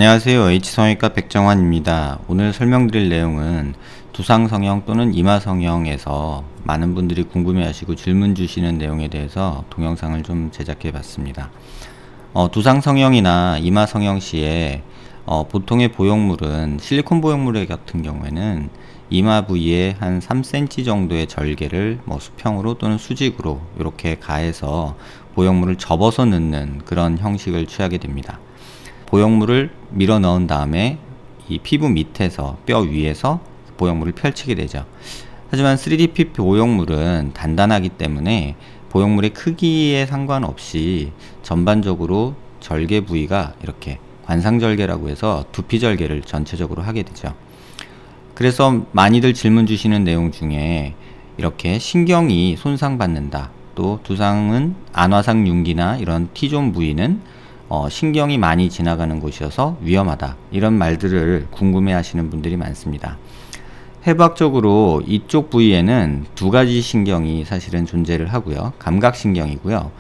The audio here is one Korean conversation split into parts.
안녕하세요. H성형외과 백정환입니다. 오늘 설명드릴 내용은 두상성형 또는 이마성형에서 많은 분들이 궁금해하시고 질문 주시는 내용에 대해서 동영상을 좀 제작해 봤습니다. 두상성형이나 이마성형 시에 보통의 보형물은 실리콘 보형물 같은 경우에는 이마 부위에 한 3cm 정도의 절개를 수평으로 또는 수직으로 이렇게 가해서 보형물을 접어서 넣는 그런 형식을 취하게 됩니다. 보형물을 밀어 넣은 다음에 이 피부 밑에서 뼈 위에서 보형물을 펼치게 되죠. 하지만 3DP 보형물은 단단하기 때문에 보형물의 크기에 상관없이 전반적으로 절개 부위가 이렇게 관상절개라고 해서 두피절개를 전체적으로 하게 되죠. 그래서 많이들 질문 주시는 내용 중에 이렇게 신경이 손상받는다, 또 두상은 안화상 융기나 이런 T존 부위는 신경이 많이 지나가는 곳이어서 위험하다, 이런 말들을 궁금해 하시는 분들이 많습니다. 해부학적으로 이쪽 부위에는 두 가지 신경이 사실은 존재를 하고요. 감각신경이고요.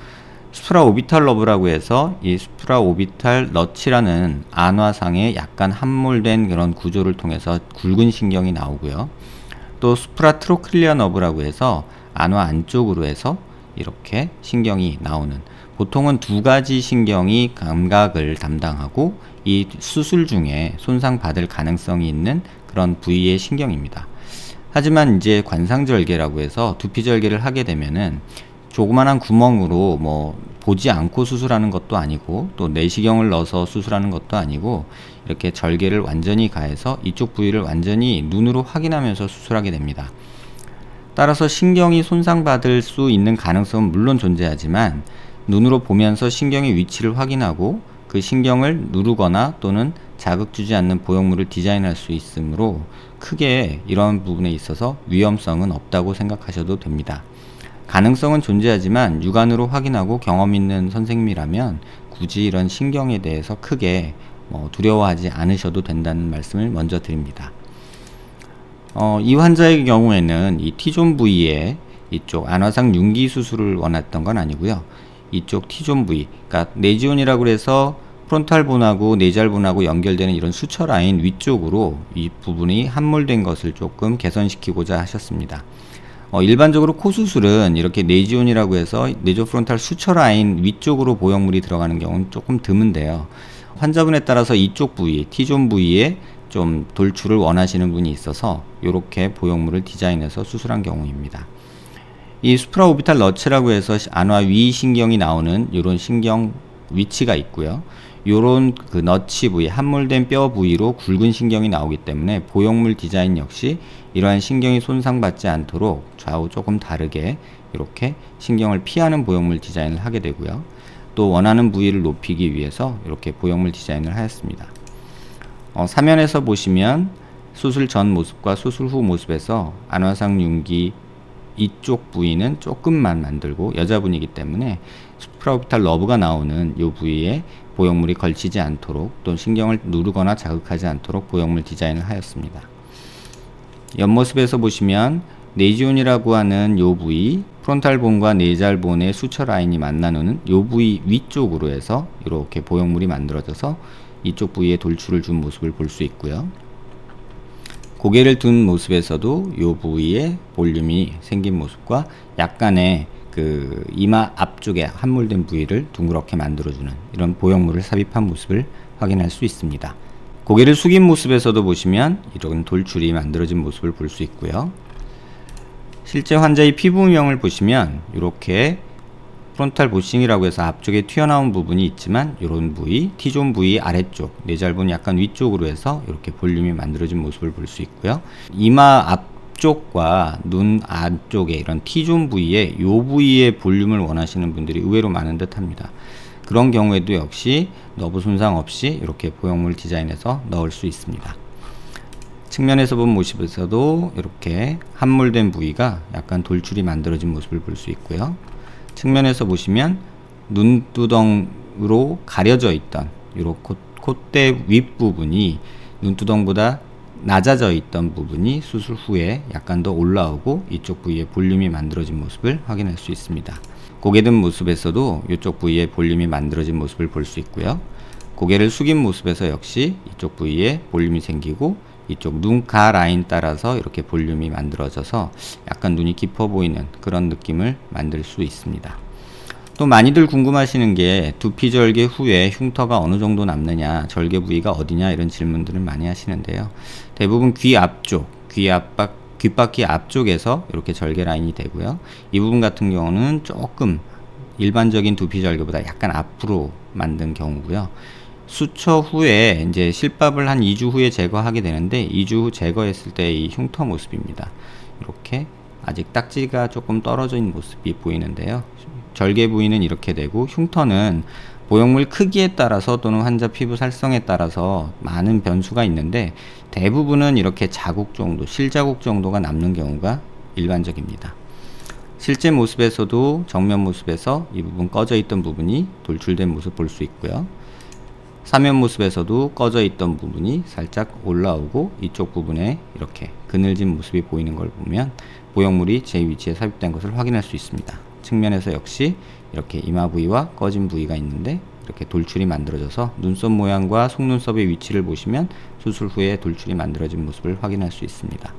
수프라오비탈 러브라고 해서 이 수프라오비탈 너치라는 안화상에 약간 함몰된 그런 구조를 통해서 굵은 신경이 나오고요. 또 수프라트로클리아 너브라고 해서 안화 안쪽으로 해서 이렇게 신경이 나오는, 보통은 두 가지 신경이 감각을 담당하고 이 수술 중에 손상받을 가능성이 있는 그런 부위의 신경입니다. 하지만 이제 관상절개라고 해서 두피절개를 하게 되면은 조그만한 구멍으로 보지 않고 수술하는 것도 아니고 또 내시경을 넣어서 수술하는 것도 아니고 이렇게 절개를 완전히 가해서 이쪽 부위를 완전히 눈으로 확인하면서 수술하게 됩니다. 따라서 신경이 손상받을 수 있는 가능성은 물론 존재하지만 눈으로 보면서 신경의 위치를 확인하고 그 신경을 누르거나 또는 자극 주지 않는 보형물을 디자인할 수 있으므로 크게 이런 부분에 있어서 위험성은 없다고 생각하셔도 됩니다. 가능성은 존재하지만 육안으로 확인하고 경험 있는 선생님이라면 굳이 이런 신경에 대해서 크게 두려워하지 않으셔도 된다는 말씀을 먼저 드립니다. 이 환자의 경우에는 이 T존 부위에 이쪽 안화상 융기 수술을 원했던 건 아니고요. 이쪽 T존 부위, 그러니까 내지온이라고 해서 프론탈본하고 내잘본하고 연결되는 이런 수처 라인 위쪽으로 이 부분이 함몰된 것을 조금 개선시키고자 하셨습니다. 일반적으로 코 수술은 이렇게 내지온이라고 해서 내조프론탈 수처 라인 위쪽으로 보형물이 들어가는 경우는 조금 드문데요. 환자분에 따라서 이쪽 부위, T존 부위에 좀 돌출을 원하시는 분이 있어서 이렇게 보형물을 디자인해서 수술한 경우입니다. 이 수프라오비탈 너츠라고 해서 안화 위 신경이 나오는 이런 신경 위치가 있고요. 요런 그 너치 부위, 함몰된 뼈 부위로 굵은 신경이 나오기 때문에 보형물 디자인 역시 이러한 신경이 손상받지 않도록 좌우 조금 다르게 이렇게 신경을 피하는 보형물 디자인을 하게 되고요. 또 원하는 부위를 높이기 위해서 이렇게 보형물 디자인을 하였습니다. 사면에서 보시면 수술 전 모습과 수술 후 모습에서 안화상 융기 이쪽 부위는 조금만 만들고, 여자분이기 때문에 수프라오비탈 러브가 나오는 이 부위에 보형물이 걸치지 않도록 또 신경을 누르거나 자극하지 않도록 보형물 디자인을 하였습니다. 옆모습에서 보시면 내지온이라고 하는 이 부위, 프론탈본과 내잘본의 수처 라인이 만나는 이 부위 위쪽으로 해서 이렇게 보형물이 만들어져서 이쪽 부위에 돌출을 준 모습을 볼 수 있고요. 고개를 든 모습에서도 이 부위에 볼륨이 생긴 모습과 약간의 그 이마 앞쪽에 함몰된 부위를 둥그렇게 만들어주는 이런 보형물을 삽입한 모습을 확인할 수 있습니다. 고개를 숙인 모습에서도 보시면 이런 돌출이 만들어진 모습을 볼 수 있고요. 실제 환자의 피부명을 보시면 이렇게 프론탈 보싱이라고 해서 앞쪽에 튀어나온 부분이 있지만 이런 부위, T존 부위 아래쪽, 내잘본 약간 위쪽으로 해서 이렇게 볼륨이 만들어진 모습을 볼 수 있고요. 이마 앞쪽과 눈 안쪽에 이런 T존 부위에 이 부위의 볼륨을 원하시는 분들이 의외로 많은 듯 합니다. 그런 경우에도 역시 너브 손상 없이 이렇게 보형물 디자인해서 넣을 수 있습니다. 측면에서 본 모습에서도 이렇게 함몰된 부위가 약간 돌출이 만들어진 모습을 볼 수 있고요. 측면에서 보시면 눈두덩으로 가려져 있던 이런 콧대 윗부분이 눈두덩보다 낮아져 있던 부분이 수술 후에 약간 더 올라오고 이쪽 부위에 볼륨이 만들어진 모습을 확인할 수 있습니다. 고개 든 모습에서도 이쪽 부위에 볼륨이 만들어진 모습을 볼 수 있고요. 고개를 숙인 모습에서 역시 이쪽 부위에 볼륨이 생기고 이쪽 눈가 라인 따라서 이렇게 볼륨이 만들어져서 약간 눈이 깊어 보이는 그런 느낌을 만들 수 있습니다. 또 많이들 궁금하시는 게 두피 절개 후에 흉터가 어느 정도 남느냐, 절개 부위가 어디냐 이런 질문들을 많이 하시는데요. 대부분 귀 앞쪽, 귓바퀴 앞쪽에서 이렇게 절개 라인이 되고요. 이 부분 같은 경우는 조금 일반적인 두피 절개보다 약간 앞으로 만든 경우고요. 수초 후에 이제 실밥을 한 2주 후에 제거하게 되는데 2주 후 제거했을 때 이 흉터 모습입니다. 이렇게 아직 딱지가 조금 떨어져 있는 모습이 보이는데요. 절개 부위는 이렇게 되고 흉터는 보형물 크기에 따라서 또는 환자 피부 살성에 따라서 많은 변수가 있는데 대부분은 이렇게 자국 정도, 실자국 정도가 남는 경우가 일반적입니다. 실제 모습에서도 정면 모습에서 이 부분 꺼져 있던 부분이 돌출된 모습 볼 수 있고요. 사면 모습에서도 꺼져 있던 부분이 살짝 올라오고 이쪽 부분에 이렇게 그늘진 모습이 보이는 걸 보면 보형물이 제 위치에 삽입된 것을 확인할 수 있습니다. 측면에서 역시 이렇게 이마 부위와 꺼진 부위가 있는데 이렇게 돌출이 만들어져서 눈썹 모양과 속눈썹의 위치를 보시면 수술 후에 돌출이 만들어진 모습을 확인할 수 있습니다.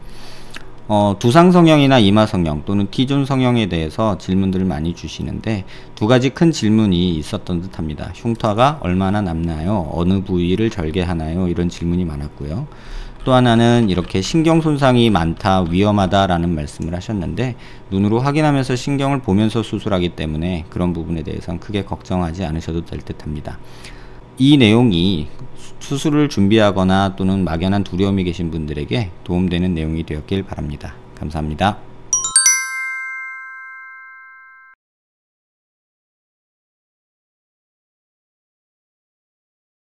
두상 성형이나 이마 성형 또는 T존 성형에 대해서 질문들을 많이 주시는데 두 가지 큰 질문이 있었던 듯 합니다. 흉터가 얼마나 남나요? 어느 부위를 절개하나요? 이런 질문이 많았고요. 또 하나는 이렇게 신경 손상이 많다, 위험하다 라는 말씀을 하셨는데 눈으로 확인하면서 신경을 보면서 수술하기 때문에 그런 부분에 대해서는 크게 걱정하지 않으셔도 될 듯 합니다. 이 내용이 수술을 준비하거나 또는 막연한 두려움이 계신 분들에게 도움되는 내용이 되었길 바랍니다. 감사합니다.